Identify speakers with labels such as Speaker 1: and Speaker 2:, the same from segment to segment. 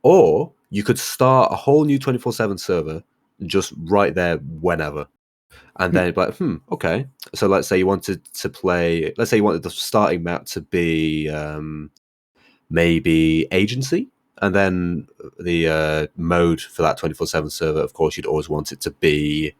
Speaker 1: Or you could start a whole new 24/7 server just right there whenever. And then it'd be like, okay. So let's say you wanted to play, let's say you wanted the starting map to be maybe agency. And then the mode for that 24/7 server, of course, you'd always want it to be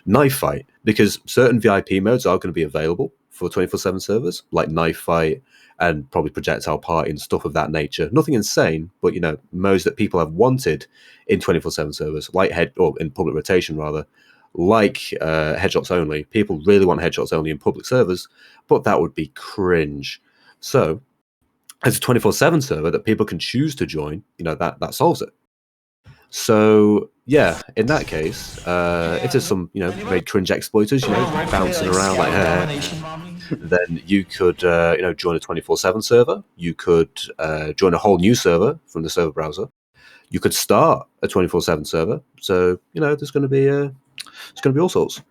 Speaker 1: knife fight, because certain VIP modes are going to be available for 24/7 servers, like knife fight and probably projectile party and stuff of that nature. Nothing insane, but modes that people have wanted in 24/7 servers, like or in public rotation rather, like headshots only. People really want headshots only in public servers, but that would be cringe. So as a 24/7 server that people can choose to join, that solves it. So yeah, in that case, if there's some very cringe exploiters, bouncing around like then you could join a 24/7 server. You could join a whole new server from the server browser. You could start a 24/7 server. So there's going to be all sorts.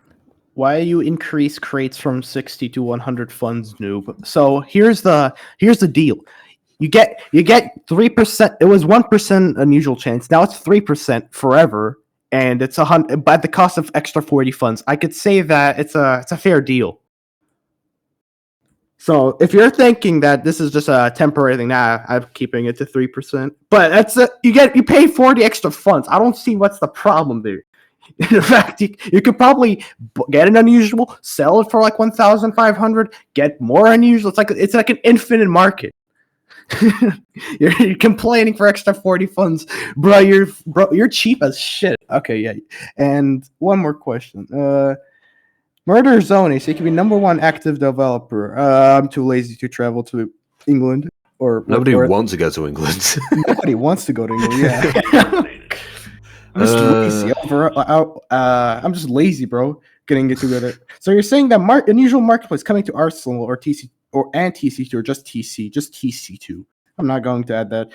Speaker 2: Why you increase crates from 60 to 100 funds, noob? So here's the deal. You get 3%. It was 1% unusual chance. Now it's 3% forever, and it's 100 by the cost of extra 40 funds. I could say that it's a fair deal. So if you're thinking that this is just a temporary thing, I'm keeping it to 3%. But you pay 40 extra funds. I don't see what's the problem there. In fact, you could probably get an unusual, sell it for like 1,500, get more unusual. It's like an infinite market. You're complaining for extra 40 funds, bro. You're cheap as shit. Okay, yeah. And one more question. Murder xonae, so you can be #1 active developer. I'm too lazy to travel to England, or
Speaker 1: nobody wants to go to England.
Speaker 2: Nobody wants to go to England. Yeah. I'm just lazy. I'm just lazy, bro. Getting it together. So you're saying that unusual marketplace coming to Arsenal or TC and TC2 or just TC2. I'm not going to add that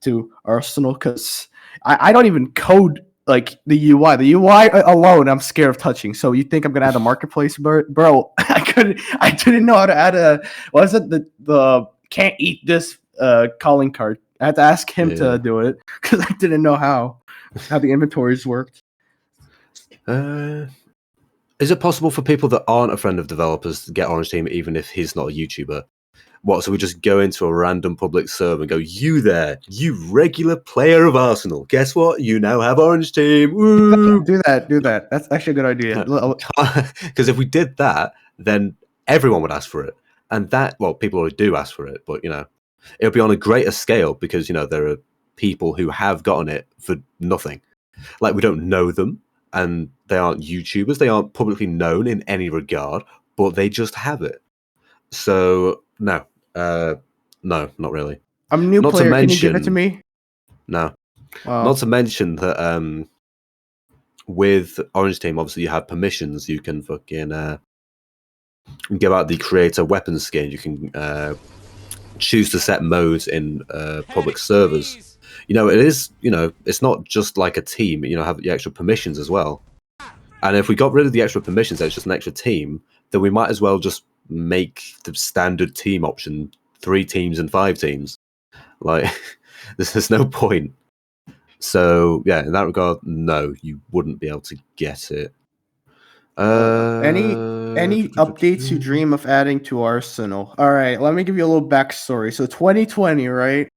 Speaker 2: to Arsenal because I don't even code like the UI. The UI alone, I'm scared of touching. So you think I'm gonna add a marketplace, bro? I didn't know how to add a. What is it? The can't eat this calling card. I had to ask him to do it because I didn't know how the inventories worked.
Speaker 1: Is it possible for people that aren't a friend of developers to get Orange Team even if he's not a YouTuber? What, so we just go into a random public server and go, you there, you regular player of Arsenal, guess what? You now have Orange Team. Woo!
Speaker 2: Do that. That's actually a good idea.
Speaker 1: Because if we did that, then everyone would ask for it. And people already do ask for it, but, it'll be on a greater scale because, there are people who have gotten it for nothing. Like, we don't know them, and they aren't YouTubers. They aren't publicly known in any regard, but they just have it. So, no, not really.
Speaker 2: I'm a new player. Can you give it to me?
Speaker 1: No. Not to mention that with Orange Team, obviously you have permissions. You can fucking give out the creator weapons skin. You can choose to set modes in public servers. It is, it's not just like a team, have the extra permissions as well. And if we got rid of the extra permissions, it's just an extra team, then we might as well just make the standard team option 3 teams and 5 teams. Like, there's no point. So, yeah, in that regard, no, you wouldn't be able to get it.
Speaker 2: Any updates you dream of adding to Arsenal? All right, let me give you a little backstory. So 2020, right?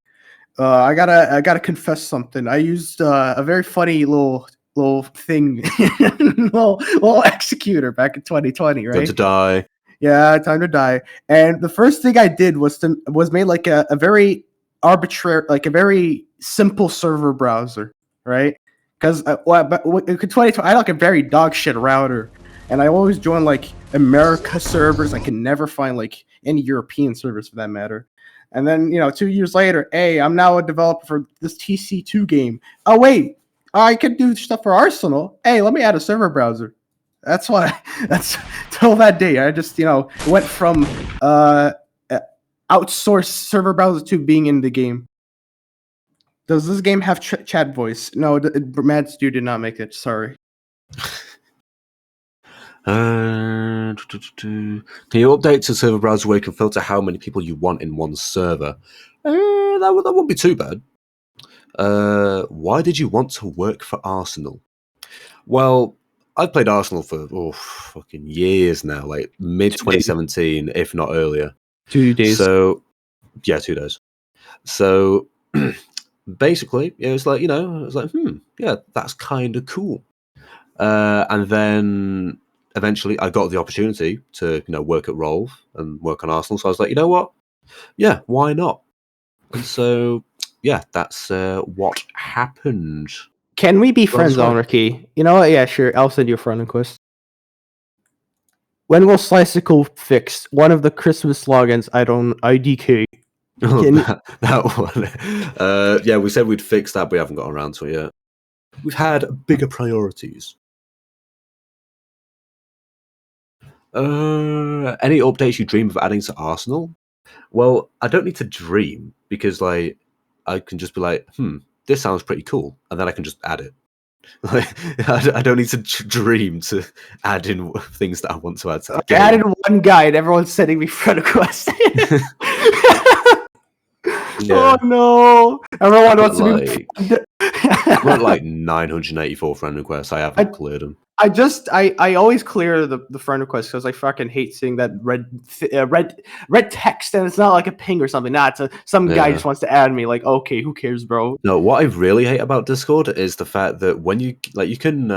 Speaker 2: I gotta confess something. I used a very funny little thing, little executor back in 2020, right?
Speaker 1: Time to die.
Speaker 2: Yeah, time to die. And the first thing I did was made like a very arbitrary, like a very simple server browser, right? Because in 2020, I had like a very dog shit router, and I always join like America servers. I can never find like any European servers for that matter. And then 2 years later, hey, I'm now a developer for this TC2 game. Oh wait, I can do stuff for Arsenal. Hey, let me add a server browser. That's why. That's till that day. I just went from outsourced server browser to being in the game. Does this game have chat voice? No, Mad Stew did not make it. Sorry.
Speaker 1: Can you update to server browser where you can filter how many people you want in one server? That wouldn't be too bad. Why did you want to work for Arsenal? Well, I've played Arsenal for fucking years now, like mid 2017, if not earlier.
Speaker 2: 2 days.
Speaker 1: So, yeah, 2 days. So, basically, it was like, yeah, that's kind of cool. And then eventually I got the opportunity to, work at Rolf and work on Arsenal. So I was like, you know what? Yeah, why not? And so, yeah, that's what happened.
Speaker 2: Can we be
Speaker 1: Well,
Speaker 2: friends,
Speaker 1: that's right.
Speaker 2: Anarchy? You know what? Yeah, sure. I'll send you a friend request. When will Slicycle fix one of the Christmas logins? IDK.
Speaker 1: That one. Yeah, we said we'd fix that, but we haven't got around to it yet. We've had bigger priorities. Any updates you dream of adding to Arsenal? Well, I don't need to dream because, like, I can just be like, this sounds pretty cool, and then I can just add it. Like, I don't need to dream to add in things that I want to add to the game.
Speaker 2: I added one guy, and everyone's sending me friend requests.
Speaker 1: Yeah.
Speaker 2: Oh no! Everyone wants to
Speaker 1: Like,
Speaker 2: be.
Speaker 1: I've got like 984 friend requests. I haven't cleared them.
Speaker 2: I always clear the friend request because I fucking hate seeing that red text, and it's not like a ping or something. Nah, it's some guy just wants to add me. Like, okay, who cares, bro?
Speaker 1: No, what I really hate about Discord is the fact that when you can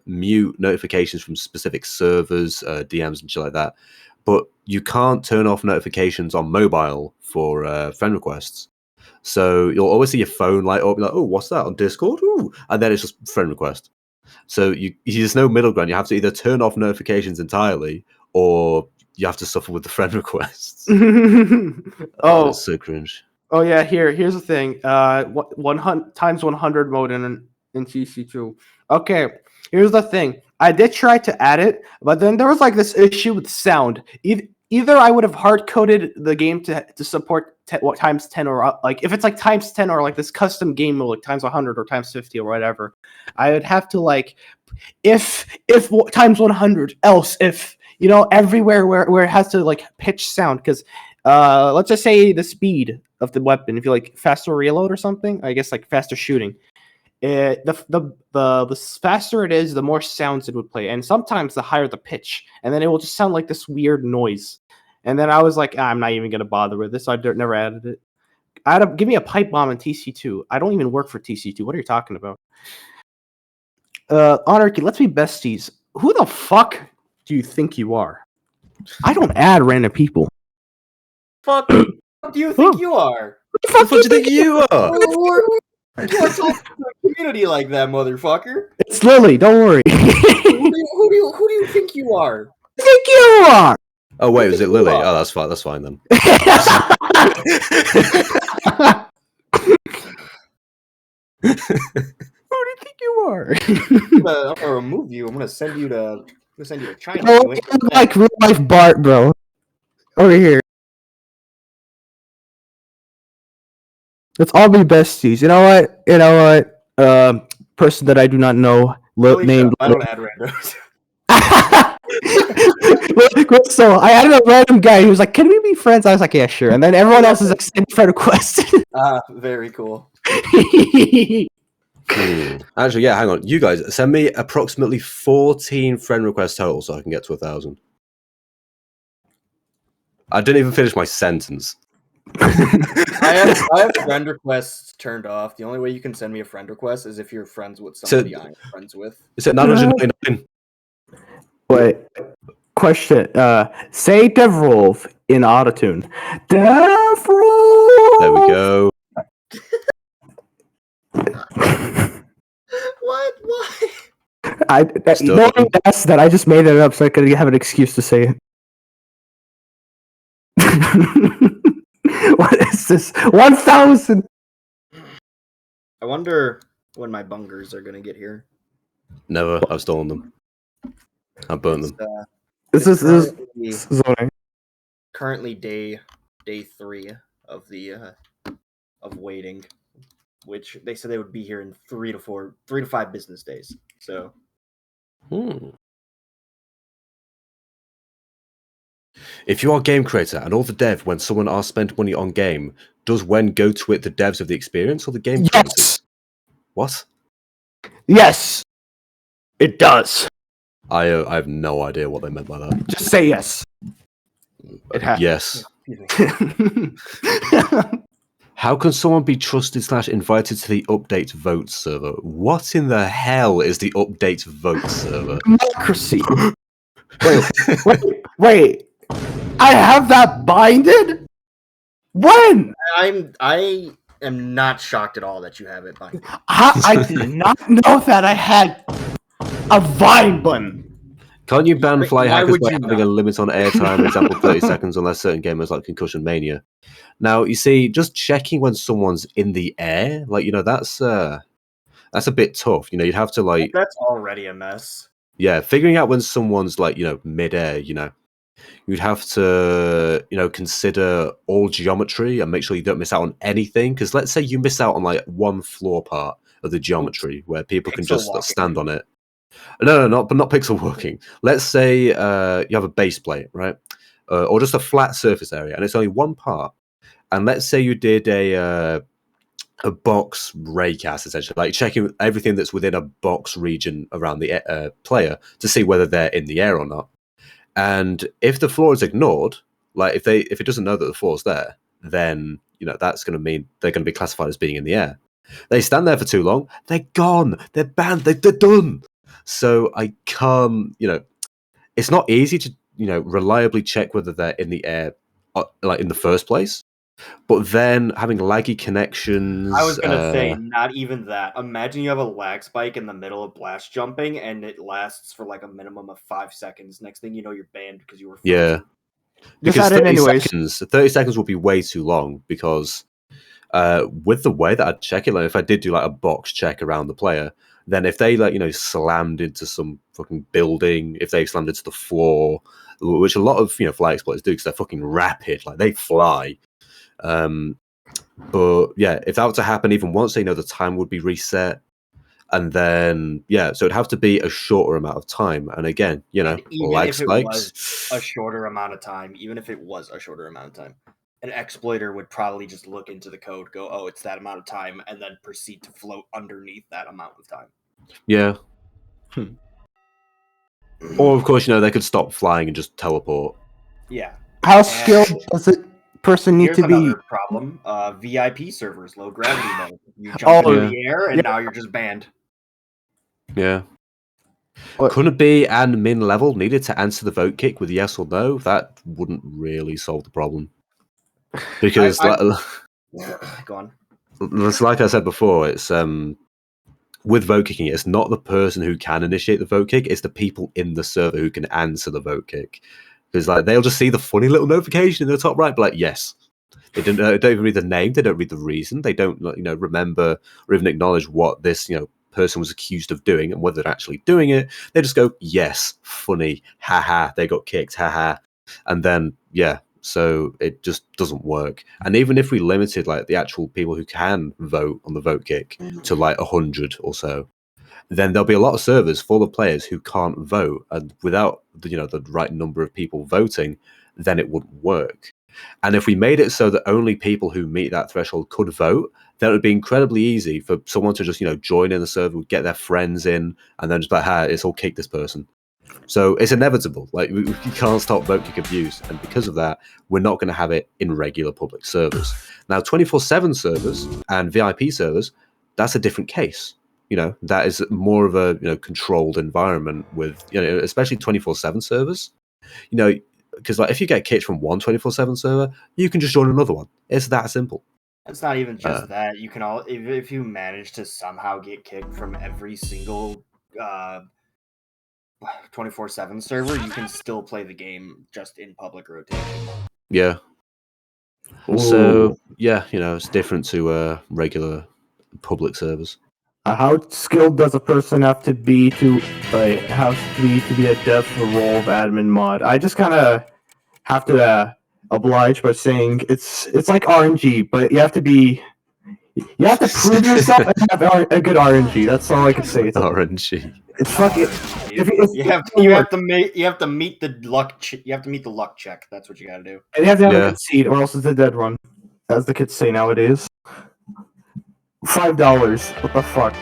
Speaker 1: mute notifications from specific servers, DMs and shit like that, but you can't turn off notifications on mobile for friend requests. So you'll always see your phone light up, like, oh, what's that on Discord? Ooh, and then it's just friend request. So there's no middle ground. You have to either turn off notifications entirely, or you have to suffer with the friend requests. It's so cringe.
Speaker 2: Oh yeah, here's the thing. 100 times 100 mode in TC2. Okay, here's the thing. I did try to add it, but then there was like this issue with sound. Either I would have hard coded the game to support times 10 or like if it's like times 10 or like this custom game mode like times 100 or times 50 or whatever. I would have to like if times 100, else if everywhere where it has to like pitch sound because let's just say the speed of the weapon, if you like faster reload or something, I guess like faster shooting, the faster it is, the more sounds it would play, and sometimes the higher the pitch, and then it will just sound like this weird noise. And then I was like, I'm not even gonna bother with this. So I never added it. Give me a pipe bomb in TC2. I don't even work for TC2. What are you talking about? Anarchy, let's be besties. Who the fuck do you think you are? I don't add random people.
Speaker 3: Fuck do you think you are?
Speaker 1: Who the fuck do you think you are?
Speaker 3: You are talking to a community like that, motherfucker.
Speaker 2: It's Lily. Don't worry.
Speaker 3: Who do you think you are?
Speaker 2: I think you are.
Speaker 1: Oh wait, was it Lily? Oh, that's fine. That's fine then.
Speaker 2: Who do you think you are?
Speaker 3: I'm gonna remove you. I'm gonna send you to China.
Speaker 2: Oh, you look like real life Bart, bro. Over here. Let's all be besties. You know what? Person that I do not know named.
Speaker 3: I don't add randos.
Speaker 2: So I added a random guy who was like, "Can we be friends?" I was like, "Yeah, sure." And then everyone else is like, "Send friend request."
Speaker 3: Very cool.
Speaker 1: Actually, yeah, hang on. You guys send me approximately 14 friend requests total so I can get to 1,000. I didn't even finish my sentence.
Speaker 3: I have friend requests turned off. The only way you can send me a friend request is if you're friends with somebody I'm friends with.
Speaker 1: Is it 999?
Speaker 2: Wait. Question. Say Devrolf in autotune. Devrolf!
Speaker 1: There we go.
Speaker 3: What? Why?
Speaker 2: Knowing that I just made it up so I could have an excuse to say it. What is this? 1,000!
Speaker 3: I wonder when my bungers are gonna get here.
Speaker 1: Never. I've stolen them. I burned them.
Speaker 2: This is
Speaker 3: currently day 3 of the of waiting, which they said they would be here in 3 to 5 business days. So
Speaker 1: If you are a game creator and all the dev, when someone asks spend money on game, does when go to it the devs of the experience or the game creators? What?
Speaker 2: Yes, it does.
Speaker 1: I have no idea what they meant by that.
Speaker 2: Just say yes. It has.
Speaker 1: Yes. How can someone be trusted / invited to the update vote server? What in the hell is the update vote server?
Speaker 2: Democracy. Wait. I have that binded? When?
Speaker 3: I am not shocked at all that you have it binded.
Speaker 2: I did not know that I had a Vine button.
Speaker 1: Can't you ban fly
Speaker 3: Why
Speaker 1: hackers
Speaker 3: would
Speaker 1: by
Speaker 3: you
Speaker 1: having
Speaker 3: not?
Speaker 1: a limit on airtime, example 30 seconds, unless certain gamers like Concussion Mania? Now, you see, just checking when someone's in the air, like, you know, that's a bit tough. You know, you'd have to, like...
Speaker 3: That's already a mess.
Speaker 1: Yeah, figuring out when someone's, like, you know, mid-air, you know, you'd have to, you know, consider all geometry and make sure you don't miss out on anything. Because let's say you miss out on, like, one floor part of the geometry where people can just stand on it. No, not pixel walking. Let's say you have a base plate, right? Or just a flat surface area, and it's only one part. And let's say you did a box raycast, essentially, like checking everything that's within a box region around the player to see whether they're in the air or not. And if the floor is ignored, like if it doesn't know that the floor's there, then you know that's going to mean they're going to be classified as being in the air. They stand there for too long, they're gone, they're banned, they're done. So I can't, you know, it's not easy to, you know, reliably check whether they're in the air, like in the first place. But then having laggy connections.
Speaker 3: I was gonna say, not even that. Imagine you have a lag spike in the middle of blast jumping, and it lasts for like a minimum of 5 seconds. Next thing you know, you're banned because you were frozen.
Speaker 1: Yeah, because 30 seconds will be way too long. Because with the way that I'd check it, like if I did do like a box check around the player, then if they like, you know, slammed into some fucking building, if they slammed into the floor, which a lot of, you know, fly exploiters do because they're fucking rapid, like they fly. But yeah, if that were to happen even once, they know the time would be reset, and then yeah, so it'd have to be a shorter amount of time. And again, you know, lag spikes.
Speaker 3: A shorter amount of time, even if it was a shorter amount of time, an exploiter would probably just look into the code, go, oh, it's that amount of time, and then proceed to float underneath that amount of time.
Speaker 1: Yeah. Or of course, you know, they could stop flying and just teleport.
Speaker 3: Yeah.
Speaker 2: How skilled does it person need to be?
Speaker 3: Another problem. VIP servers, low gravity mode. You jump into the air and now you're just banned.
Speaker 1: Yeah. Couldn't it be admin level needed to answer the vote kick with yes or no? That wouldn't really solve the problem. Because
Speaker 3: go on.
Speaker 1: It's like I said before, it's with vote kicking, it's not the person who can initiate the vote kick, it's the people in the server who can answer the vote kick. Because like they'll just see the funny little notification in the top right, but like yes. They don't even read the name, they don't read the reason, they don't, you know, remember or even acknowledge what this, you know, person was accused of doing and whether they're actually doing it. They just go, yes, funny, haha, they got kicked, haha. And then yeah, so it just doesn't work. And even if we limited like the actual people who can vote on the vote kick to like 100 or so, then there'll be a lot of servers full of players who can't vote, and without the, you know, the right number of people voting, then it wouldn't work. And if we made it so that only people who meet that threshold could vote, then it would be incredibly easy for someone to just, you know, join in the server, get their friends in, and then just like, ha, it's all kick this person. So it's inevitable. Like we can't stop vote kick abuse, and because of that, we're not going to have it in regular public servers. Now, 24/7 servers and VIP servers, that's a different case. You know, that is more of a, you know, controlled environment with, you know, especially 24/7 servers. You know, because like if you get kicked from one 24/7 server, you can just join another one. It's that simple.
Speaker 3: It's not even just that. You can all if you manage to somehow get kicked from every single 24/7 server, you can still play the game just in public rotation.
Speaker 1: Yeah. Ooh. So yeah, you know, it's different to regular public servers.
Speaker 2: How skilled does a person have to be to be a dev for the role of admin mod? I just kind of have to oblige by saying it's like RNG, but you have to prove yourself and have a good RNG. That's all I can say.
Speaker 1: RNG.
Speaker 2: It's fucking.
Speaker 3: You have to meet the luck. You have to meet the luck check. That's what you got to do.
Speaker 2: And you have to have a good seed, or else it's a dead run, as the kids say nowadays. $5. What the fuck?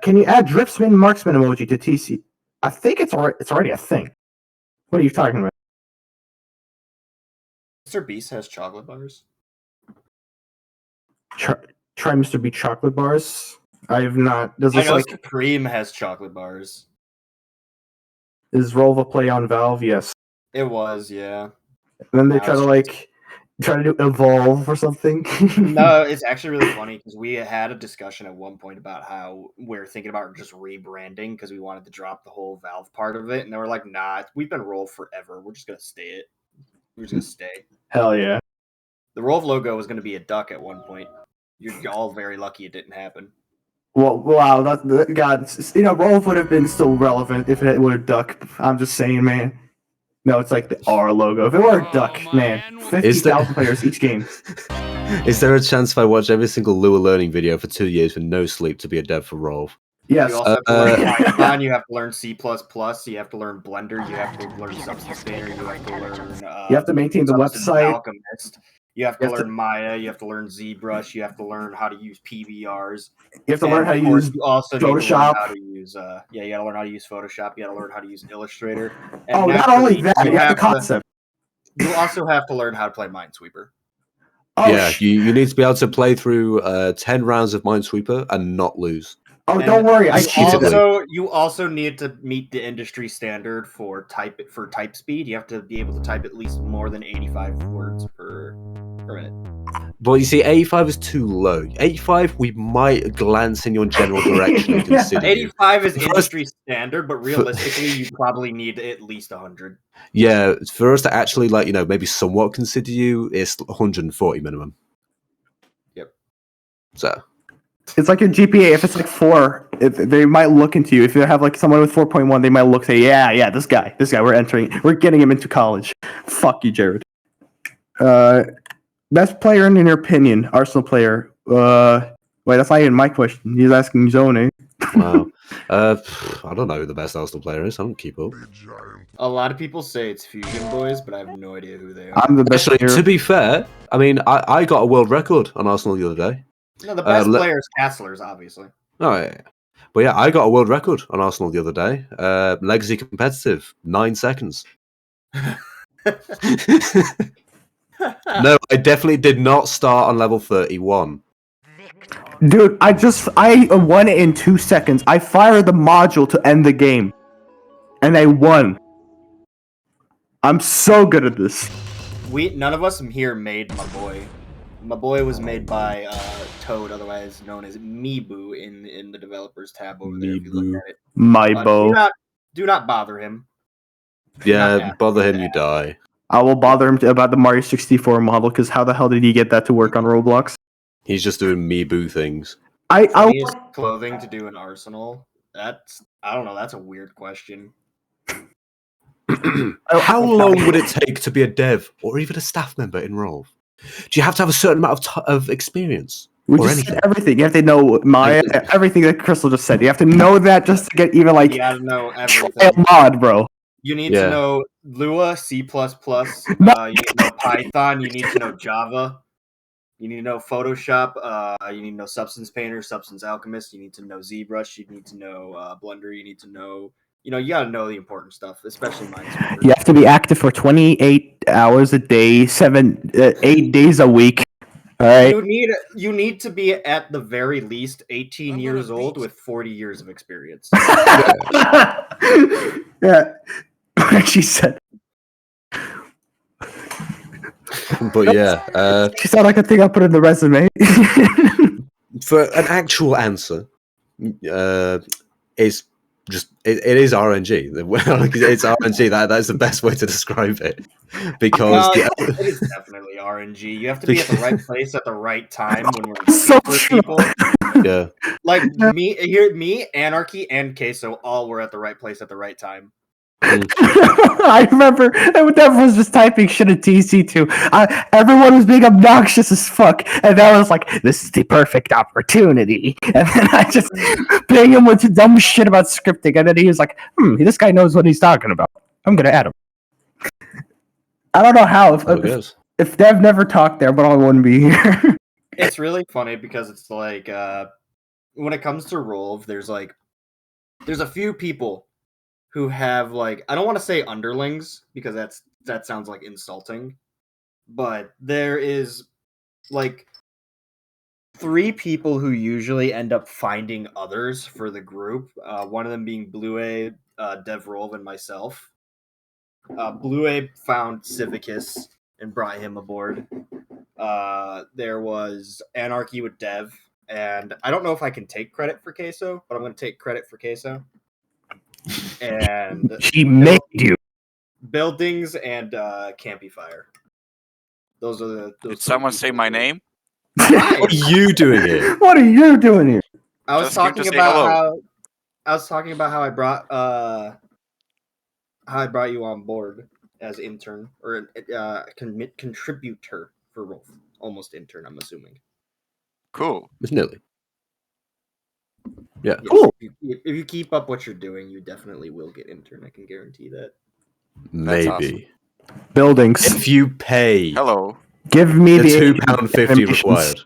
Speaker 2: Can you add Dripsman Marksman emoji to TC? I think it's already a thing. What are you talking about?
Speaker 3: Mr. Beast has chocolate bars.
Speaker 2: Try Mr. B chocolate bars. I have not. Does
Speaker 3: I
Speaker 2: this
Speaker 3: know
Speaker 2: like
Speaker 3: Supreme has chocolate bars.
Speaker 2: is Rolva play on Valve? Yes.
Speaker 3: It was, yeah.
Speaker 2: And then they
Speaker 3: Now
Speaker 2: try to do evolve or something.
Speaker 3: No, it's actually really funny because we had a discussion at one point about how we're thinking about just rebranding because we wanted to drop the whole Valve part of it, and they were like, "Nah, we've been Roll forever. We're just gonna stay it. We're just gonna stay."
Speaker 2: Hell yeah.
Speaker 3: The Rolv logo was gonna be a duck at one point. You're all very lucky it didn't happen.
Speaker 2: Well, wow, God, Rolf would have been still relevant if it would have duck. I'm just saying, man. No, it's like the R logo. If it were a duck, man, 50,000 players each game.
Speaker 1: Is there a chance if I watch every single Lua learning video for 2 years with no sleep to be a dev for Rolf?
Speaker 2: Yes.
Speaker 3: You also have to learn Python, you have to learn C++, you have to learn Blender, you have to learn Substance Painter, you have to learn...
Speaker 2: you have to maintain the website.
Speaker 3: Alchemist. You have to learn Maya, you have to learn ZBrush, you have to learn how to use PBRs.
Speaker 2: You have to learn how to use Photoshop.
Speaker 3: You gotta learn how to use Photoshop, you gotta learn how to use Illustrator.
Speaker 2: And not only that, you have the concept.
Speaker 3: You also have to learn how to play Minesweeper.
Speaker 1: You need to be able to play through 10 rounds of Minesweeper and not lose.
Speaker 2: Oh, don't worry.
Speaker 3: You also need to meet the industry standard for type speed. You have to be able to type at least more than 85 words per minute.
Speaker 1: But you see, 85 is too low. 85, we might glance in your general direction and consider.
Speaker 3: 85 is industry standard, but realistically, you probably need at least 100.
Speaker 1: Yeah, for us to actually, maybe somewhat consider you, it's 140 minimum.
Speaker 3: Yep.
Speaker 1: So.
Speaker 2: It's like your GPA. If it's like 4, they might look into you. If you have like someone with 4.1, they might look say, yeah, this guy, we're getting him into college. Fuck you, Jared. Best player in your opinion, Arsenal player. Wait, that's not even my question. He's asking xonae.
Speaker 1: Wow. I don't know who the best Arsenal player is. I don't keep up.
Speaker 3: A lot of people say it's Fusion Boys, but I have no idea who they are.
Speaker 2: I'm the best player.
Speaker 1: To be fair, I mean, I got a world record on Arsenal the other day.
Speaker 3: No, the best player is Castler's, obviously.
Speaker 1: Oh, yeah. But yeah, I got a world record on Arsenal the other day. Legacy competitive, 9 seconds. No, I definitely did not start on level 31.
Speaker 2: Dude, I won it in 2 seconds. I fired the module to end the game. And I won. I'm so good at this.
Speaker 3: None of us here made my boy. My boy was made by Toad, otherwise known as Meeboo in the developers tab over there. If you look at it.
Speaker 2: My bow.
Speaker 3: Do not bother him.
Speaker 1: Yeah, bother him, you die.
Speaker 2: I will bother him about the Mario 64 model, because how the hell did he get that to work on Roblox?
Speaker 1: He's just doing Meeboo things.
Speaker 3: I use clothing to do an Arsenal. I don't know. That's a weird question.
Speaker 1: How long would it take to be a dev or even a staff member in Rolv? Do you have to have a certain amount of experience?
Speaker 2: Everything. You have to know Maya, everything that Crystal just said. You have to know that just to get even like.
Speaker 3: You gotta know everything.
Speaker 2: Mod, bro.
Speaker 3: You need to know Lua, C++. You need to know Python. You need to know Java. You need to know Photoshop. You need to know Substance Painter, Substance Alchemist. You need to know ZBrush. You need to know Blender. You need to know. You gotta know the important stuff, especially Minesweeper.
Speaker 2: You have to be active for 28 hours a day, 8 days a week. All right.
Speaker 3: You need to be at the very least 18 years old with 40 years of experience.
Speaker 2: Yeah. She said.
Speaker 1: But yeah,
Speaker 2: she sounded like a thing I put in the resume.
Speaker 1: For an actual answer, is just it is RNG. It's RNG. That's the best way to describe it. Because
Speaker 3: it is definitely RNG. You have to be at the right place at the right time when we're
Speaker 2: so
Speaker 3: for people.
Speaker 1: Yeah,
Speaker 3: like me, Anarchy, and Queso all were at the right place at the right time.
Speaker 2: I remember Dev was just typing shit at TC2. Everyone was being obnoxious as fuck, and that was like, "This is the perfect opportunity." And then I just ping him with dumb shit about scripting, and then he was like, "This guy knows what he's talking about. I'm gonna add him." I don't know how if Dev never talked there, but I wouldn't be here.
Speaker 3: It's really funny because it's like when it comes to Rolv, there's a few people who have like, I don't want to say underlings because that sounds like insulting, but there is like 3 people who usually end up finding others for the group. One of them being Blue A, Dev Rolv, and myself. Blue A found Civicus and brought him aboard. There was Anarchy with Dev, and I don't know if I can take credit for Queso, but I'm going to take credit for Queso. And
Speaker 2: she made you.
Speaker 3: Buildings and Campy Fire. Those are the.
Speaker 4: Did someone say my name?
Speaker 1: What are you doing here?
Speaker 2: What are you doing here?
Speaker 3: I was talking about how I brought you on board as intern or contributor for Rolf. Almost intern, I'm assuming.
Speaker 4: Cool.
Speaker 1: It's nearly. Yeah.
Speaker 2: Cool.
Speaker 3: If you keep up what you're doing, you definitely will get intern. I can guarantee that.
Speaker 1: Maybe.
Speaker 4: Awesome.
Speaker 2: Buildings.
Speaker 1: If you pay.
Speaker 4: Hello.
Speaker 2: Give me the
Speaker 1: £2.50 required.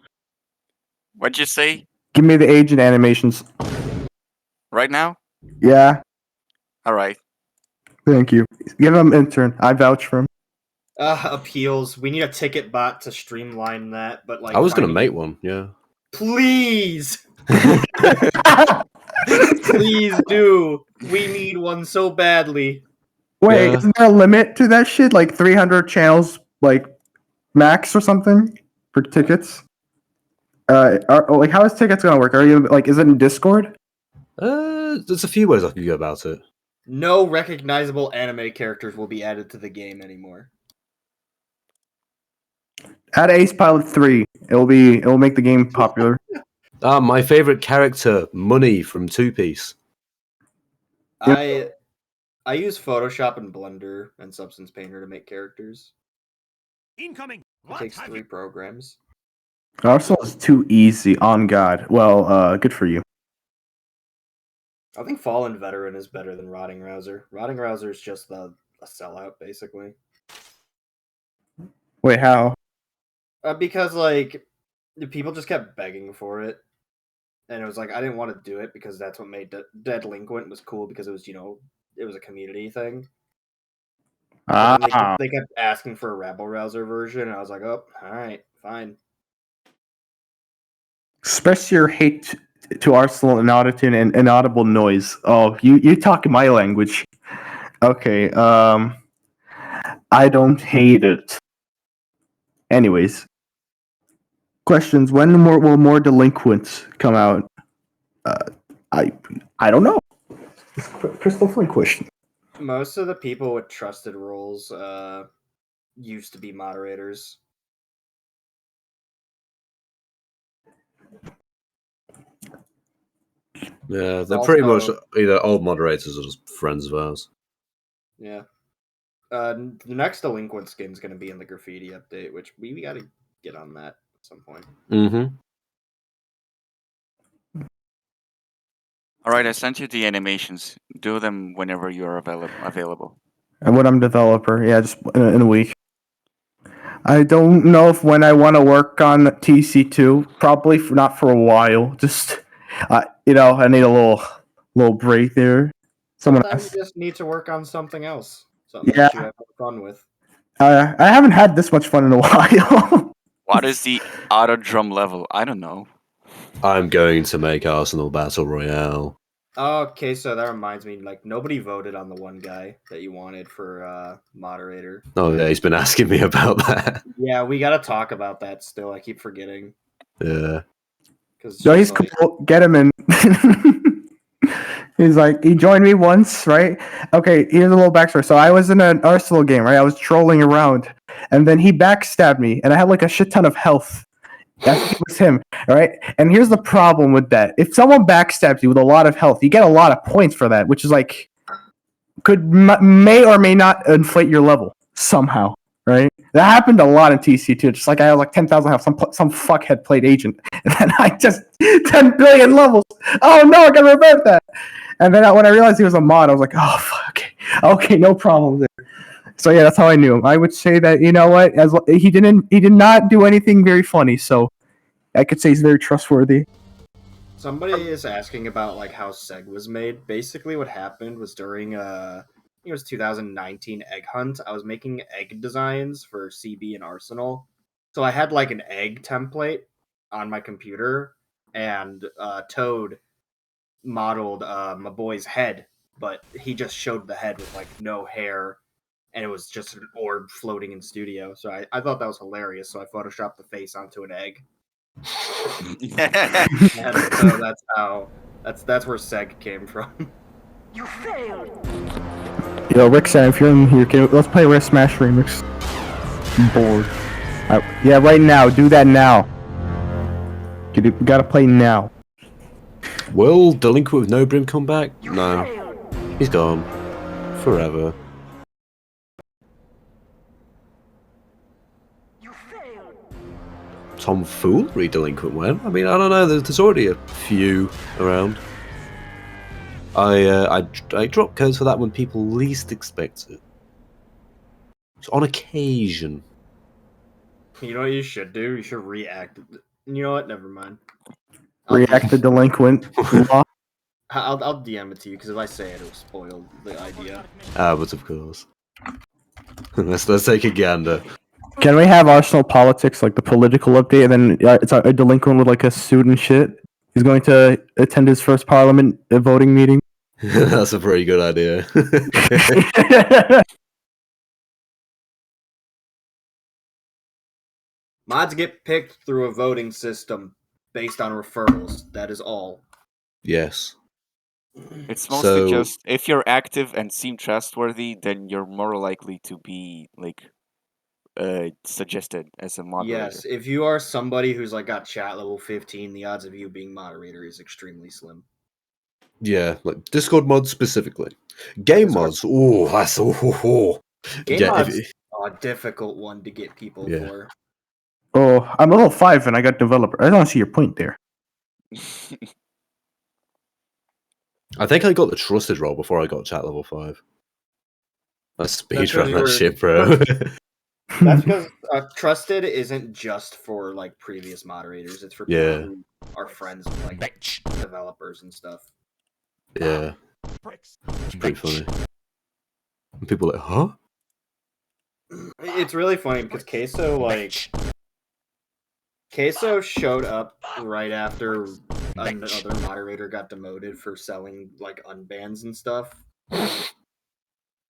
Speaker 4: What'd you say?
Speaker 2: Give me the agent animations.
Speaker 4: Right now?
Speaker 2: Yeah.
Speaker 4: All right.
Speaker 2: Thank you. Give him intern. I vouch for him.
Speaker 3: Appeals. We need a ticket bot to streamline that, but like
Speaker 1: I was gonna make one, yeah.
Speaker 3: Please! Please do. We need one so badly.
Speaker 2: Wait,
Speaker 1: Yeah.
Speaker 2: isn't there a limit to that shit? Like 300 channels, like max or something for tickets? Like how is tickets gonna work? Are you like, is it in Discord?
Speaker 1: There's a few ways I can go about it.
Speaker 3: No recognizable anime characters will be added to the game anymore.
Speaker 2: Add Ace Pilot 3. It'll make the game popular.
Speaker 1: My favorite character, Money from Two Piece.
Speaker 3: I use Photoshop and Blender and Substance Painter to make characters.
Speaker 5: Incoming.
Speaker 3: It takes 3 programs.
Speaker 2: Arsenal is too easy, on God. Well, good for you.
Speaker 3: I think Fallen Veteran is better than Rotting Rouser. Rotting Rouser is just a sellout, basically.
Speaker 2: Wait, how?
Speaker 3: Because, like, the people just kept begging for it. And it was like, I didn't want to do it because that's what made Deadlinquent was cool because it was, it was a community thing. They kept asking for a Rabble Rouser version, and I was like, oh, alright, fine.
Speaker 2: Express your hate to Arsenal in inaudible noise. Oh, you talk my language. Okay, I don't hate it. Anyways. Questions. When will more delinquents come out? I don't know. Crystal Flint question.
Speaker 3: Most of the people with trusted roles used to be moderators.
Speaker 1: Yeah, they're pretty much either old moderators or just friends of ours.
Speaker 3: Yeah. The next delinquent skin is going to be in the graffiti update, which we got to get on that at some point.
Speaker 1: Mm-hmm.
Speaker 4: All right, I sent you the animations. Do them whenever you're available.
Speaker 2: And when I'm developer, yeah, just in a week. I don't know if when I want to work on TC2, probably not for a while. Just, I need a little break there.
Speaker 3: Sometimes you just need to work on something else. Something that you have fun with.
Speaker 2: I haven't had this much fun in a while.
Speaker 4: What is the auto drum level? I don't know.
Speaker 1: I'm going to make Arsenal Battle Royale.
Speaker 3: Okay, so that reminds me, like, nobody voted on the one guy that you wanted for moderator.
Speaker 1: Oh, yeah, he's been asking me about that.
Speaker 3: Yeah, we gotta talk about that still. I keep forgetting.
Speaker 1: Yeah.
Speaker 2: No, he's cool. Get him in. He's like, he joined me once, right? Okay, here's a little backstory. So I was in an Arsenal game, right? I was trolling around, and then he backstabbed me, and I had like a shit ton of health. That was him, all right? And here's the problem with that. If someone backstabs you with a lot of health, you get a lot of points for that, which is like may or may not inflate your level somehow, right? That happened a lot in TC too. Just like I had like 10,000 health, some fuckhead played agent, and then I just 10 billion levels. Oh no, I gotta revert that. And then when I realized he was a mod, I was like, oh fuck, okay, no problem there. So yeah, that's how I knew him. I would say that, you know what, he did not do anything very funny, so I could say he's very trustworthy.
Speaker 3: Somebody is asking about like how Seg was made. Basically, what happened was during I think it was 2019 egg hunt. I was making egg designs for CB and Arsenal, so I had like an egg template on my computer, and Toad modeled my boy's head, but he just showed the head with like no hair, and it was just an orb floating in studio. So I thought that was hilarious. So I photoshopped the face onto an egg. And so that's where Seg came from.
Speaker 6: You failed.
Speaker 2: Yo, Rickson, if you're in here, let's play Red Smash Remix. I'm bored. Yeah, right now. Do that now. We gotta play now.
Speaker 1: Will Delinquent with No Brim come back?
Speaker 6: You
Speaker 1: No.
Speaker 6: failed.
Speaker 1: He's gone. Forever.
Speaker 6: You failed.
Speaker 1: Tomfoolery Delinquent when? I mean, I don't know. There's already a few around. I drop codes for that when people least expect it. So on occasion.
Speaker 3: You know what you should do? You should react. You know what? Never mind.
Speaker 2: React the Delinquent.
Speaker 3: I'll DM it to you because if I say it, it'll spoil the idea.
Speaker 1: But of course. let's take a gander.
Speaker 2: Can we have Arsenal politics, like the political update, and then it's a Delinquent with like a suit and shit? He's going to attend his first parliament voting meeting.
Speaker 1: That's a pretty good idea.
Speaker 3: Mods get picked through a voting system based on referrals. That is all.
Speaker 1: Yes.
Speaker 4: It's mostly
Speaker 1: So-
Speaker 4: just if you're active and seem trustworthy, then you're more likely to be like suggested as a moderator.
Speaker 3: Yes, if you are somebody who's like got chat level 15, the odds of you being moderator is extremely slim.
Speaker 1: Yeah, like Discord mods specifically. Game
Speaker 3: Discord-
Speaker 1: mods. Oh, that's
Speaker 3: Game
Speaker 1: Yeah,
Speaker 3: mods
Speaker 1: if-
Speaker 3: are a difficult one to get people
Speaker 1: Yeah.
Speaker 3: for.
Speaker 2: Oh, I'm level 5 and I got developer. I don't see your point there.
Speaker 1: I think I got the trusted role before I got chat level 5. I
Speaker 3: That's
Speaker 1: speedrun
Speaker 3: really
Speaker 1: that
Speaker 3: weird.
Speaker 1: shit, bro.
Speaker 3: That's because trusted isn't just for like previous moderators. It's for people
Speaker 1: Yeah.
Speaker 3: who are friends with like developers and stuff.
Speaker 1: Yeah,
Speaker 5: Bricks.
Speaker 1: it's pretty funny. And people are like, huh?
Speaker 3: It's really funny because Queso showed up right after another moderator got demoted for selling like unbans and stuff.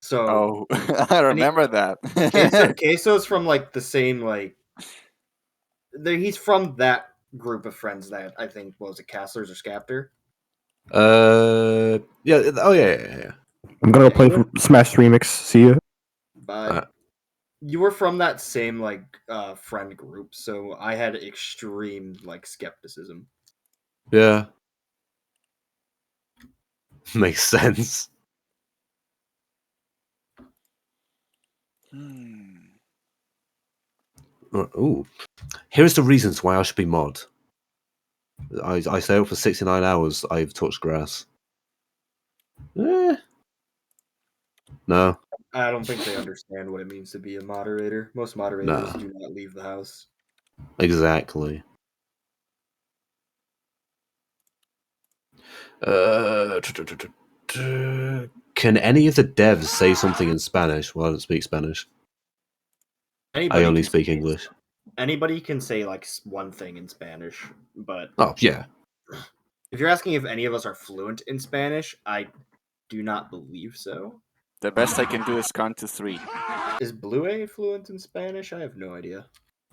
Speaker 3: So
Speaker 4: Oh, I remember that.
Speaker 3: Queso's from like the same like he's from that group of friends that I think was it Castlers or Scapter.
Speaker 1: Yeah. Oh, yeah.
Speaker 2: I'm gonna go play Smash Remix. See ya.
Speaker 3: But you were from that same like friend group, so I had extreme like skepticism.
Speaker 1: Yeah. Makes sense. Ooh. Here's the reasons why I should be mod. I stay up for 69 hours. I've touched grass. No.
Speaker 3: I don't think they understand what it means to be a moderator. Most moderators
Speaker 1: Nah.
Speaker 3: do not leave the house.
Speaker 1: Exactly. Can any of the devs say something in Spanish? Well, I don't speak Spanish.
Speaker 3: Anybody
Speaker 1: I only
Speaker 3: can
Speaker 1: speak
Speaker 3: say-
Speaker 1: English.
Speaker 3: Anybody can say like one thing in Spanish, but
Speaker 1: Oh, yeah.
Speaker 3: if you're asking if any of us are fluent in Spanish, I do not believe so.
Speaker 4: The best I can do is count to 3.
Speaker 3: Is Blue A fluent in Spanish? I have no idea.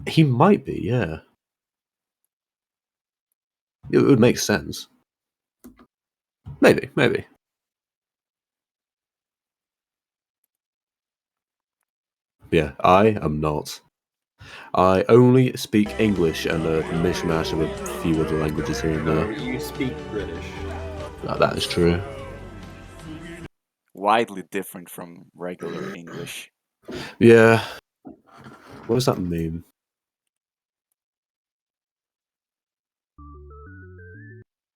Speaker 1: He might be, yeah. It would make sense. Maybe. Yeah, I am not. I only speak English and a mishmash of a few other languages here and there.
Speaker 3: You speak British.
Speaker 1: That is true.
Speaker 4: widely different from regular English.
Speaker 1: Yeah. What does that mean?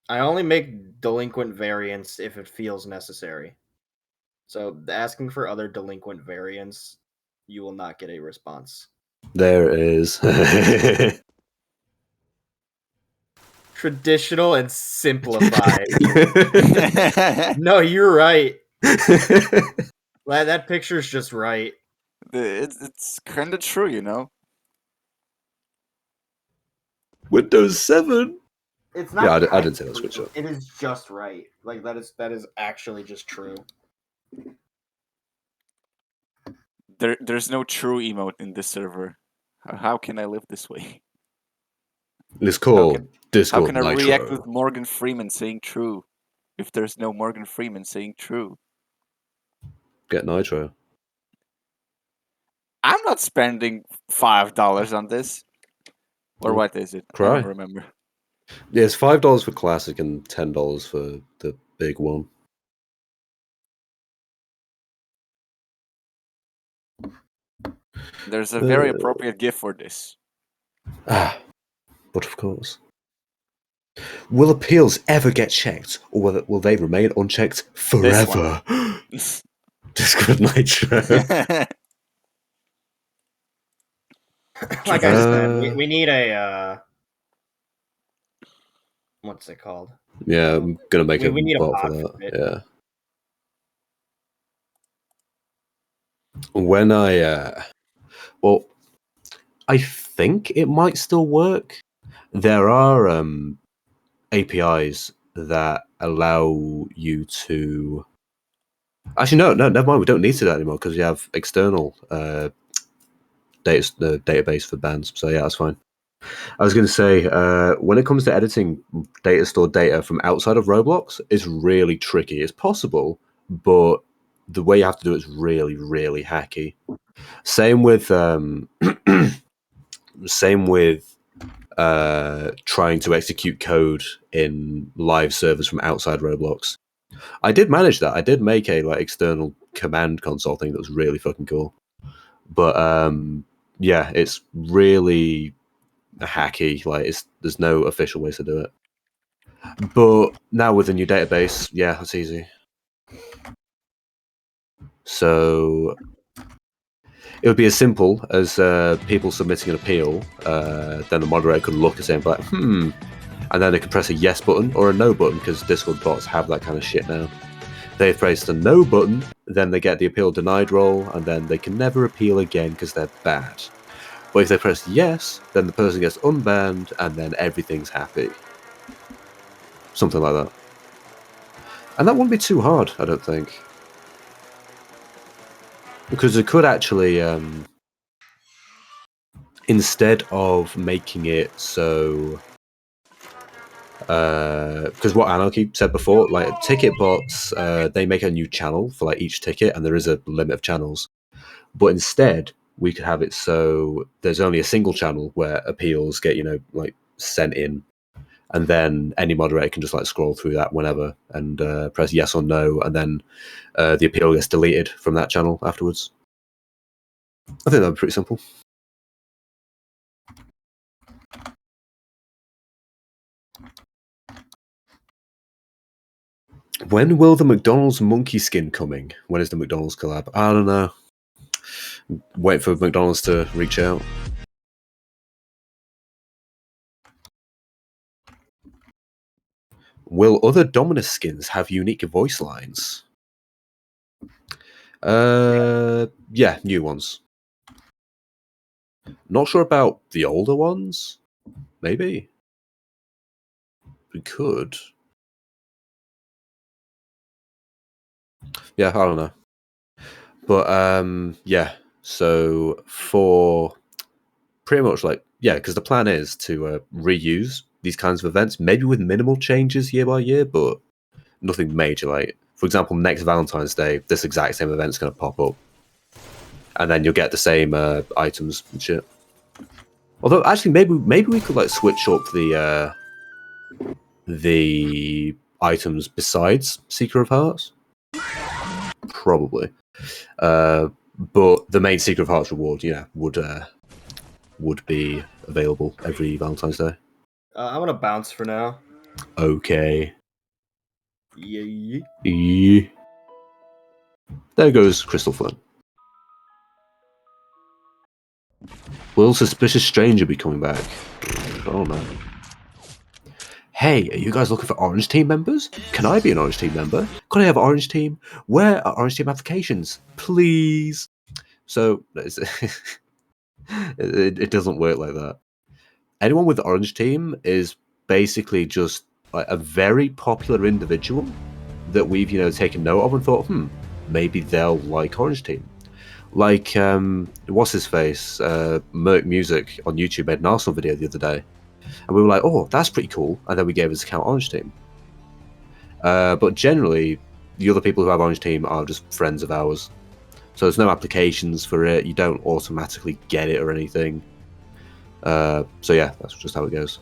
Speaker 3: I only make delinquent variants if it feels necessary. So asking for other delinquent variants, you will not get a response.
Speaker 1: There it is.
Speaker 3: Traditional and simplified. No, you're right. That picture's just right.
Speaker 4: It's kind of true, you know.
Speaker 1: Windows 7.
Speaker 3: It's not.
Speaker 1: Yeah, I
Speaker 3: kind
Speaker 1: didn't say
Speaker 3: of
Speaker 1: that switch
Speaker 3: true.
Speaker 1: up.
Speaker 3: It is just right. Like that is actually just true.
Speaker 4: There's no true emote in this server. How can I live this way?
Speaker 1: It's called
Speaker 4: How
Speaker 1: Discord
Speaker 4: can I react
Speaker 1: Nitro.
Speaker 4: with Morgan Freeman saying true if there's no Morgan Freeman saying true?
Speaker 1: Get Nitro.
Speaker 4: I'm not spending $5 on this. Or
Speaker 1: Mm.
Speaker 4: what is it? I
Speaker 1: Cry.
Speaker 4: don't remember.
Speaker 1: Yeah, it's $5 for classic and $10 for the big one.
Speaker 4: There's a very appropriate GIF for this.
Speaker 1: Ah, but of course. Will appeals ever get checked, or will they remain unchecked forever? Discord Nitro.
Speaker 3: Like I said, we need a what's it called?
Speaker 1: Yeah, I'm gonna make
Speaker 3: We need a
Speaker 1: bot for
Speaker 3: bot
Speaker 1: that.
Speaker 3: for it.
Speaker 1: Yeah. When well, I think it might still work. There are APIs that allow you to. Actually, no, never mind. We don't need to do that anymore because we have external database for bands. So yeah, that's fine. I was going to say, when it comes to editing data stored data from outside of Roblox, it's really tricky. It's possible, but the way you have to do it is really, really hacky. Same with trying to execute code in live servers from outside Roblox. I did manage that. I did make a external command console thing that was really fucking cool. But yeah, it's really hacky. There's no official ways to do it. But now with the new database, yeah, that's easy. So it would be as simple as people submitting an appeal. Then the moderator could look and say, like, and then they could press a yes button or a no button because Discord bots have that kind of shit now. They've pressed the no button, then they get the appeal denied roll, and then they can never appeal again because they're bad. But if they press yes, then the person gets unbanned, and then everything's happy. Something like that. And that wouldn't be too hard, I don't think. Because it could actually, instead of making it so... because what Anarchy said before, ticket bots, they make a new channel for each ticket, and there is a limit of channels. But instead, we could have it so there's only a single channel where appeals get, sent in, and then any moderator can just scroll through that whenever and press yes or no, and then the appeal gets deleted from that channel afterwards. I think that would be pretty simple. When will the McDonald's monkey skin coming? When is the McDonald's collab? I don't know. Wait for McDonald's to reach out. Will other Dominus skins have unique voice lines? Yeah, new ones. Not sure about the older ones. Maybe. We could. Yeah, I don't know. But yeah, so for pretty much because the plan is to reuse these kinds of events, maybe with minimal changes year by year, but nothing major. For example, next Valentine's Day, this exact same event's going to pop up, and then you'll get the same items and shit. Although, actually, maybe we could switch up the items besides Seeker of Hearts. probably. But the main Secret of Hearts reward, would be available every Valentine's Day.
Speaker 3: I'm gonna bounce for now.
Speaker 1: Okay.
Speaker 3: Yeah.
Speaker 1: Yeah. There goes Crystal Flint. Will Suspicious Stranger be coming back? I don't know. Hey, are you guys looking for Orange Team members? Can I be an Orange Team member? Could I have Orange Team? Where are Orange Team applications? Please. So, it doesn't work like that. Anyone with Orange Team is basically just like a very popular individual that we've, taken note of and thought, maybe they'll like Orange Team. Like, what's his face? Merc Music on YouTube made an Arsenal video the other day. And we were like, oh, that's pretty cool. And then we gave his account Orange Team. But generally, the other people who have Orange Team are just friends of ours. So there's no applications for it. You don't automatically get it or anything. So yeah, that's just how it goes.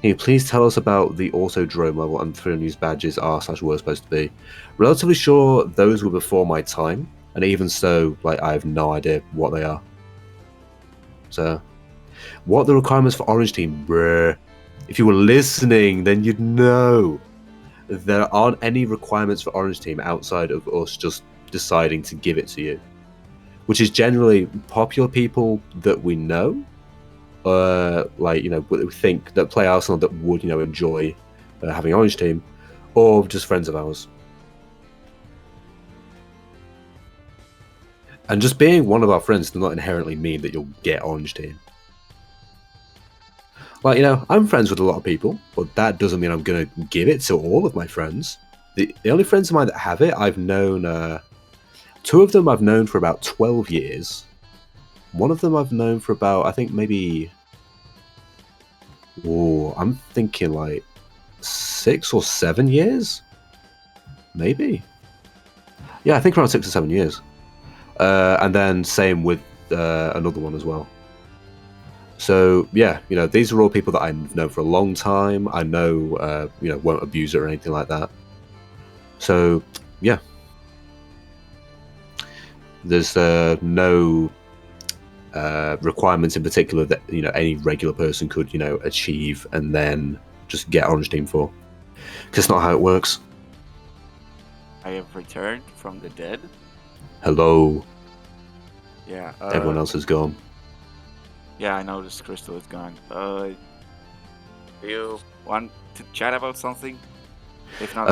Speaker 1: Can you please tell us about the Autodrome level and 3 unused badges are/were supposed to be? Relatively sure those were before my time. And even so, like, I have no idea what they are. So, what are the requirements for Orange Team? Bruh. If you were listening, then you'd know. There aren't any requirements for Orange Team outside of us just deciding to give it to you. Which is generally popular people that we know. We think that play Arsenal that would, enjoy having Orange Team. Or just friends of ours. And just being one of our friends does not inherently mean that you'll get Orange Team. Like, I'm friends with a lot of people, but that doesn't mean I'm going to give it to all of my friends. The only friends of mine that have it, I've known... 2 of them I've known for about 12 years. One of them I've known for about, I think, maybe... I'm thinking like 6 or 7 years? Maybe? Yeah, I think around 6 or 7 years. And then same with another one as well. So yeah, these are all people that I've known for a long time. I know, won't abuse it or anything like that. So yeah, there's no requirements in particular that any regular person could achieve and then just get Orange Team for. Because it's not how it works.
Speaker 4: I have returned from the dead.
Speaker 1: Hello.
Speaker 4: Yeah.
Speaker 1: Everyone else is gone.
Speaker 4: Yeah, I noticed Crystal is gone. Do you want to chat about something? If not,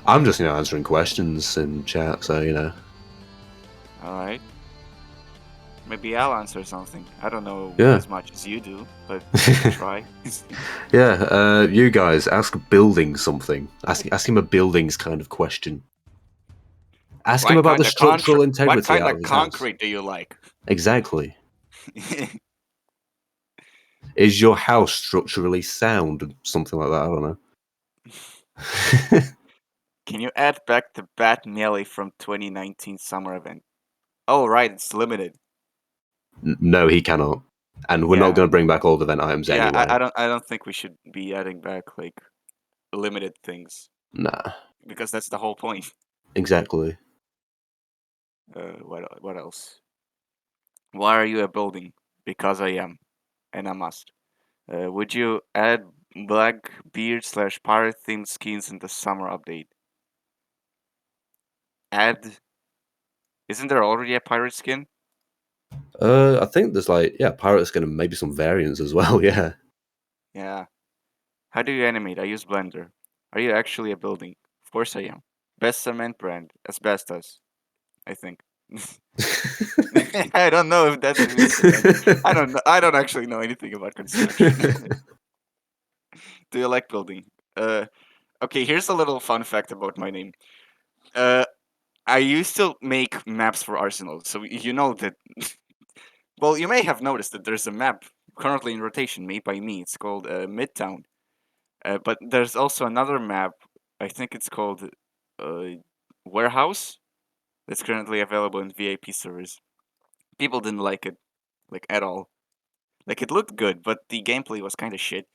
Speaker 1: I'm just answering questions in chat, so
Speaker 4: Alright. Maybe I'll answer something. I don't know
Speaker 1: Yeah.
Speaker 4: as much as you do, but try.
Speaker 1: Yeah, you guys ask Building something. Ask him a buildings kind of question. Ask him about the structural integrity.
Speaker 4: What kind
Speaker 1: out
Speaker 4: of
Speaker 1: his
Speaker 4: concrete
Speaker 1: house.
Speaker 4: do you like?
Speaker 1: Exactly. Is your house structurally sound? Something like that. I don't know.
Speaker 4: Can you add back the Bat Melee from 2019 summer event? Oh, right, it's limited.
Speaker 1: No, he cannot. And we're not going to bring back all the event items
Speaker 4: Yeah,
Speaker 1: anyway.
Speaker 4: I don't think we should be adding back like limited things.
Speaker 1: Nah.
Speaker 4: Because that's the whole point.
Speaker 1: Exactly.
Speaker 4: What else? Why are you a building? Because I am, and I must. Would you add Blackbeard/pirate themed skins in the summer update? Add? Isn't there already a pirate skin?
Speaker 1: I think there's pirate skin and maybe some variants as well. Yeah.
Speaker 4: Yeah. How do you animate? I use Blender. Are you actually a building? Of course I am. Best cement brand, asbestos. I think. I don't know if that means. I don't know. I don't actually know anything about construction. Do you like building? Okay. Here's a little fun fact about my name. I used to make maps for Arsenal, so you know that. Well, you may have noticed that there's a map currently in rotation made by me. It's called Midtown. But there's also another map. I think it's called Warehouse. That's currently available in VIP servers. People didn't like it, like at all. Like it looked good, but the gameplay was kind of shit.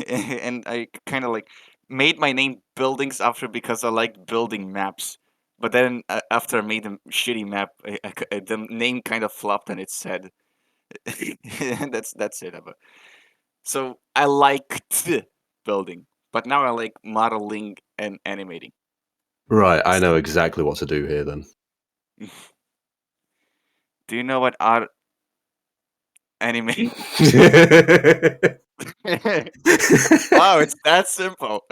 Speaker 4: And I kind of like made my name Buildings after because I like building maps. But then after I made a shitty map, the name kind of flopped on its head. That's it. So I liked building, but now I like modeling and animating.
Speaker 1: Right, I know exactly what to do here then.
Speaker 4: Do you know what art animating? Wow, it's that simple.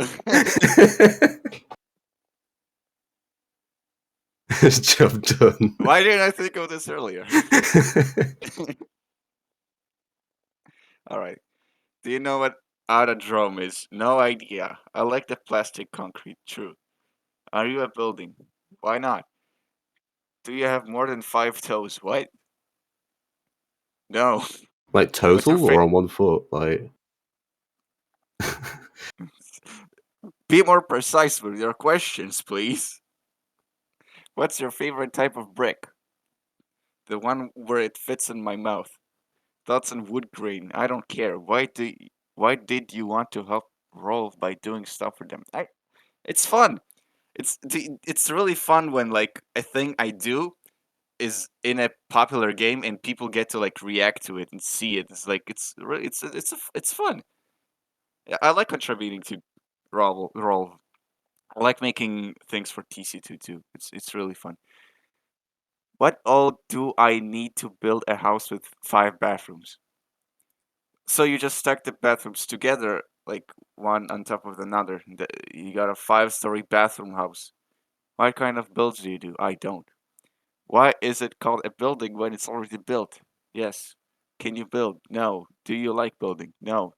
Speaker 1: Job done.
Speaker 4: Why didn't I think of this earlier? All right. Do you know what autodrome is? No idea. I like the plastic concrete. True. Are you a building? Why not? Do you have more than 5 toes? What? No.
Speaker 1: Like
Speaker 4: What's your
Speaker 1: total or on one foot? Like
Speaker 4: Be more precise with your questions, please. What's your favorite type of brick? The one where it fits in my mouth. Thoughts on wood grain. I don't care. Why did you want to help Rolf by doing stuff for them? It's fun. It's really fun when like a thing I do is in a popular game and people get to like react to it and see it. It's like it's fun. Yeah, I like contributing to Rolf. I like making things for TC2 too. It's really fun. What all do I need to build a house with 5 bathrooms? So you just stack the bathrooms together, like one on top of another. You got a 5-story bathroom house. What kind of builds do you do? I don't. Why is it called a building when it's already built? Yes. Can you build? No. Do you like building? No.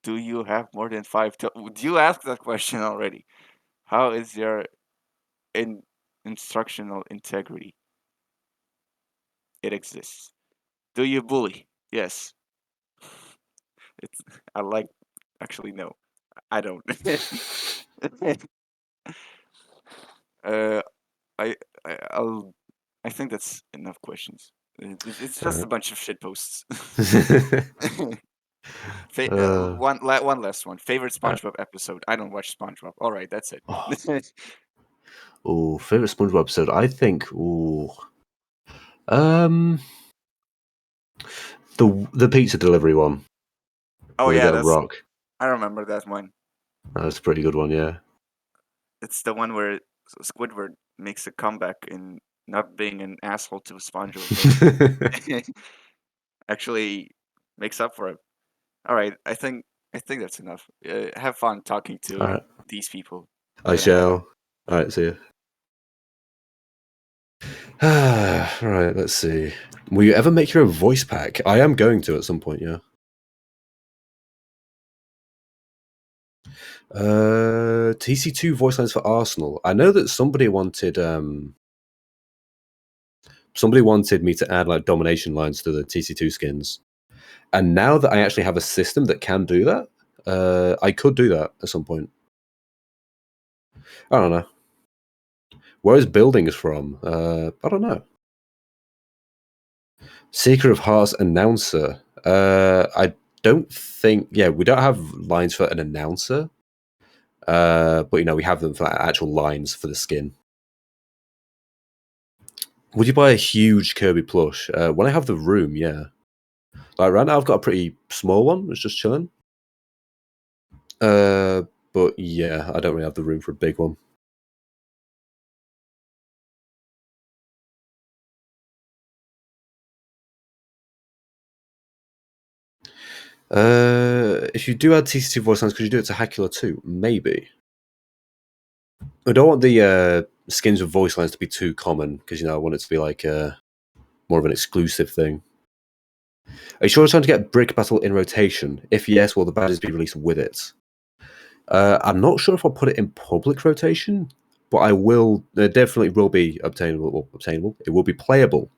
Speaker 4: Do you have more than 5 do you ask that question already? How is your in instructional integrity? It exists. Do you bully? Yes. It's I like actually no. I don't. uh I I'll I think that's enough questions. It's just a bunch of shit posts. One last one. Favorite SpongeBob episode? I don't watch SpongeBob. All right, that's it.
Speaker 1: oh, favorite SpongeBob episode? I think um the pizza delivery one.
Speaker 4: Oh
Speaker 1: With a
Speaker 4: yeah,
Speaker 1: bit of rock.
Speaker 4: I remember that one.
Speaker 1: That's a pretty good one, yeah.
Speaker 4: It's the one where Squidward makes a comeback in not being an asshole to SpongeBob. Actually makes up for it. All right, I think that's enough. Have fun talking to these people.
Speaker 1: I shall. All right, see you. Right, let's see. Will you ever make your own voice pack? I am going to at some point, yeah. TC2 voice lines for Arsenal. I know that somebody wanted me to add like domination lines to the TC2 skins. And now that I actually have a system that can do that, I could do that at some point. I don't know. Where is buildings from? I don't know. Secret of Hearts announcer. I don't think. Yeah, we don't have lines for an announcer. But you know, we have them for actual lines for the skin. Would you buy a huge Kirby plush? When I have the room, yeah. Like right now, I've got a pretty small one. It's just chilling. But yeah, I don't really have the room for a big one. If you do add TC2 voice lines, could you do it to Hacula too? Maybe. I don't want the skins with voice lines to be too common because you know I want it to be like more of an exclusive thing. Are you sure you're trying to get Brick Battle in rotation? If yes, will the badges be released with it? I'm not sure if I'll put it in public rotation, but I will. It definitely will be obtainable. Well, obtainable. It will be playable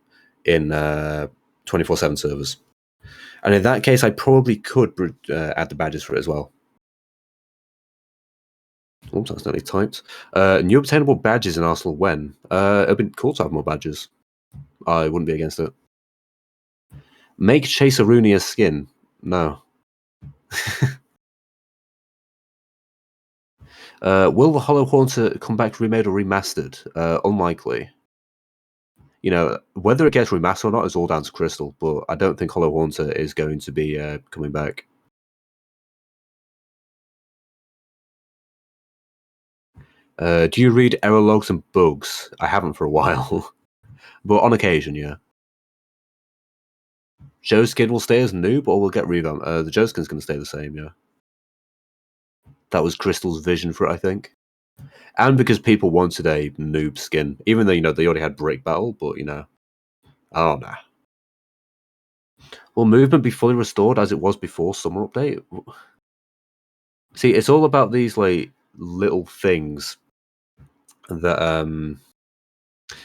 Speaker 1: in 24/7 servers. And in that case, I probably could add the badges for it as well. Oops, that's nearly typed. New obtainable badges in Arsenal when? It'd be cool to have more badges. I wouldn't be against it. Make Chase Rooney a skin. No. Will the Hollow Haunter come back remade or remastered? Unlikely. You know, whether it gets remastered or not is all down to Crystal, but I don't think Hollow Haunter is going to be coming back. Do you read error logs and bugs? I haven't for a while, but on occasion, yeah. Joe Skin will stay as noob, or will get revamped. The Joe Skin's going to stay the same, yeah. That was Crystal's vision for it, I think. And because people wanted a noob skin, even though, you know, they already had Break Battle, but, you know, oh, nah. Will movement be fully restored as it was before Summer Update? See, it's all about these, like, little things that,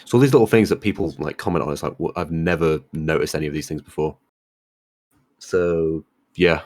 Speaker 1: so these little things that people, like, comment on. It's like, well, I've never noticed any of these things before. So, yeah.